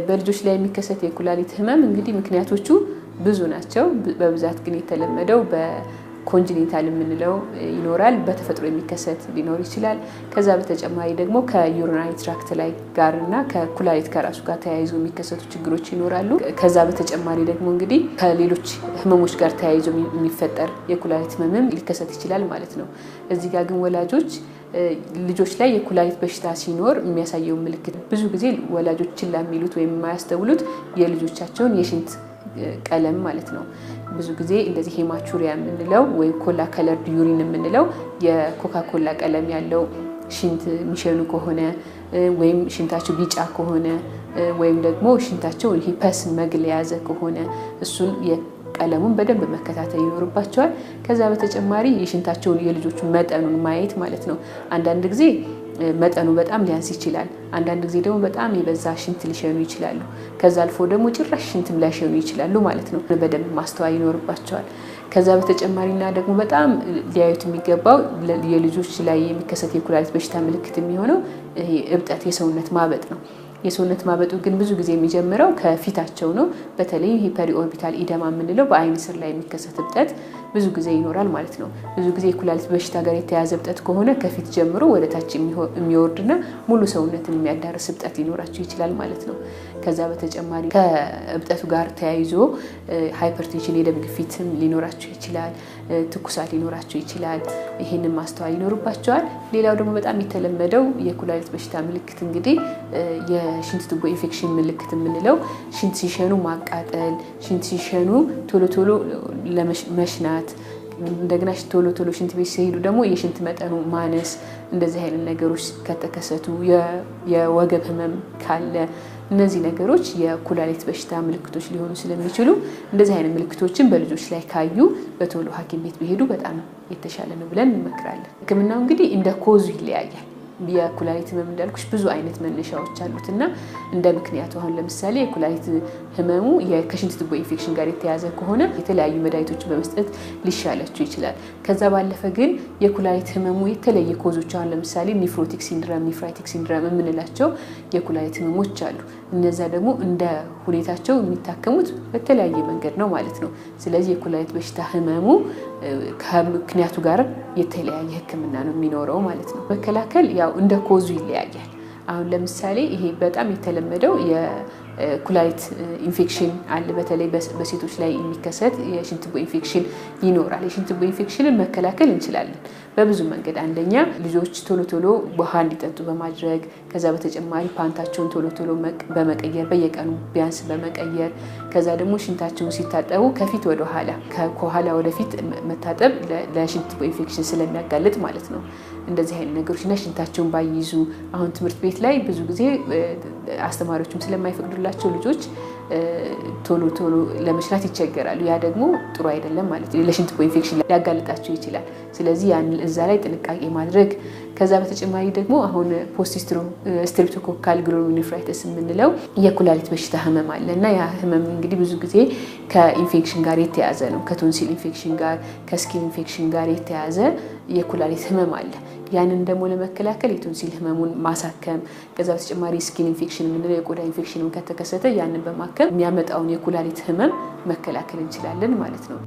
በልጆች ላይ የሚከሰት የኩላሊት ህመም እንግዲህ ምክንያቶቹ ብዙ ናቸው በብዛት ግን የተለመደው በኮንጂኒታል የምንለው ይኖራል በተፈጥሮ የሚከሰት ሊኖር ይችላል ከዛ በተጨማሪ ደግሞ ከዩሪናሪ ትራክት ላይ ጋርና ከኩላሊት ከራሱ ጋር ተያይዞ የሚከሰቱ ችግሮች ይኖራሉ ከዛ በተጨማሪ ደግሞ እንግዲህ ከሌሎች ህመሞች ጋር ተያይዞ የሚፈጠር የኩላሊት ህመም ሊከሰት ይችላል ማለት ነው እዚህ ጋር ግን ወላጆች ልጆች ላይ የኩላሊት በሽታ ሲኖር የሚያሳየው ምልክት ብዙ ጊዜ ወላጆች ችላ የሚሉት ወይም የማያስተውሉት የልጆቻቸውን የሽንት ቀለም ማለት ነው ብዙ ጊዜ እንደዚህ ሄማቹሪያ የምንለው ወይ ኮላ ከለርድ ዩሪን የምንለው የኮካ ኮላ ቀለም ያለው ሽንት የሚሸኑ ከሆነ ወይም ሽንታቸው ቢጫ ከሆነ ወይም ደግሞ ሽንታቸው ይሄ ፐስ መግል ያዘ ከሆነ እሱን ቀለሙን በደንብ መከታተል ይኖርባቸዋል ከዛ በተጨማሪ የሽንታቸውን የልጆቹ መጠኑን ማየት ማለት ነው አንዳንድ ጊዜ መጠኑ በጣም ሊያንስ ይችላል አንዳንድ ጊዜ ደግሞ በጣም የበዛ ሽንት ሊሸኑ ይችላሉ ከዛ አልፎ ደግሞ ጭራሽ ሽንትም ሊያሸኑ ይችላሉ ማለት ነው በደንብ ማስተዋል ይኖርባቸዋል ከዛ በተጨማሪና ደግሞ በጣም ሊያዩት የሚገባው የልጆች ላይ የሚከሰት የኩላሊት በሽታ ምልክት የሚሆነው ይሄ እብጠት የሰውነት ማበጥ ነው የሰውነት ማበጡ ግን ብዙ ጊዜ የሚጀምረው ከፊታቸው ነው በተለይ ይሄ ፐሪኦርቢታል ኢደማ የምንለው በአይን ስር ላይ የሚከሰት እብጠት ብዙ ጊዜ ይኖራል ማለት ነው ብዙ ጊዜ የኩላሊት በሽታ ጋር የተያዘ እብጠት ከሆነ ከፊት ጀምሮ ወደ ታች የሚወርድና ሙሉ ሰውነትን የሚያዳርስ እብጠት ሊኖራቸው ይችላል ማለት ነው ከዛ በተጨማሪ ከእብጠቱ ጋር ተያይዞ ሃይፐርቴንሽን የደም ግፊትም ሊኖራቸው ይችላል ትኩሳት ሊኖራቸው ይችላል ይሄንን ማስተዋል ይኖርባቸዋል ሌላው ደግሞ በጣም የተለመደው የኩላሊት በሽታ ምልክት እንግዲህ የሽንት ቱቦ ኢንፌክሽን ምልክት የምንለው ሽንት ሲሸኑ ማቃጠል ሽንት ሲሸኑ ቶሎ ለመሽናት እንደገና ቶሎ ሽንት ቤት ሲሄዱ ደግሞ የሽንት መጠኑ ማነስ እንደዚህ አይነት ነገሮች ከተከሰቱ የወገብ ህመም ካለ እነዚህ ነገሮች የኩላሊት በሽታ ምልክቶች ሊሆኑ ስለሚችሉ እንደዚህ አይነት ምልክቶችን በልጆች ላይ ካዩ በቶሎ ሐኪም ቤት ቢሄዱ በጣም የተሻለ ነው ብለን እንመክራለን ህክምናው እንግዲህ እንደ ኮዙ ይለያያል የኩላሊት ህመም እንዳልኩሽ ብዙ አይነት መነሻዎች አሉትና እንደ ምክንያቱ አሁን ለምሳሌ የኩላሊት ህመሙ ከሽንት ቱቦ ኢንፌክሽን ጋር የተያዘ ከሆነ የተለያዩ መድኃኒቶችን በመስጠት ሊሻላቸው ይችላል ከዛ ባለፈ ግን የኩላሊት ህመሙ የተለየ ኮዞች አሁን ለምሳሌ ኒፍሮቲክ ሲንድሮም ኒፍራይቲክ ሲንድሮም የምንላቸው የኩላሊት ህመሞች አሉ እነዛ ደግሞ እንደ ሁኔታቸው የሚታከሙት በተለያየ መንገድ ነው ማለት ነው ስለዚህ የኩላሊት በሽታ ህመሙ ከምክንያቱ ጋር የተለያየ ህክምና ነው የሚኖረው ማለት ነው መከላከል ያው እንደ ኮዙ ይለያያል አሁን ለምሳሌ ይሄ በጣም የተለመደው የኩላሊት ኢንፌክሽን አለ በተለይ በሴቶች ላይ የሚከሰት የሽንት ቱቦ ኢንፌክሽን ይኖራል የሽንት ቱቦ ኢንፌክሽንን መከላከል እንችላለን በብዙ መንገድ አንደኛ ልጆች ቶሎ ውሃ እንዲጠጡ በማድረግ ከዛ በተጨማሪ ፓንታቸውን ቶሎ በመቀየር በየቀኑ ቢያንስ በመቀየር ከዛ ደግሞ ሽንታቸውን ሲታጠቡ ከፊት ወደ ኋላ ከኋላ ወደ ፊት መታጠብ ለሽንት ቱቦ ኢንፌክሽን ስለሚያጋልጥ ማለት ነው እንደዚህ አይነት ነገሮችና ሽንታቸውን ባይይዙ አሁን ትምህርት ቤት ላይ ብዙ ጊዜ አስተማሪዎችም ስለማይፈቅዱላቸው ልጆች ቶሎ ለመሽናት ይቸገራሉ ያ ደግሞ ጥሩ አይደለም ማለት ነው ለሽንት ቱቦ ኢንፌክሽን ሊያጋልጣቸው ይችላል ስለዚህ ያን እዛ ላይ ጥንቃቄ ማድረግ ከዛ በተጨማሪ ደግሞ አሁን ስትሬፕቶኮካል ግሎሜሩሎኔፍራይቲስ የምንለው የኩላሊት በሽታ ህመም አለና ያ ህመም እንግዲህ ብዙ ጊዜ ከኢንፌክሽን ጋር የተያዘ ነው ከቶንሲል ኢንፌክሽን ጋር ከስኪን ኢንፌክሽን ጋር የተያዘ የኩላሊት ህመም አለ ያንን ደግሞ ለመከላከል የቶንሲል ህመሙን ማሳከም ከዛ በተጨማሪ ስኪን ኢንፌክሽን የምንለው የቆዳ ኢንፌክሽን ከተከሰተ ያንን በማከም የሚያመጣውን የኩላሊት ህመም መከላከል እንችላለን ማለት ነው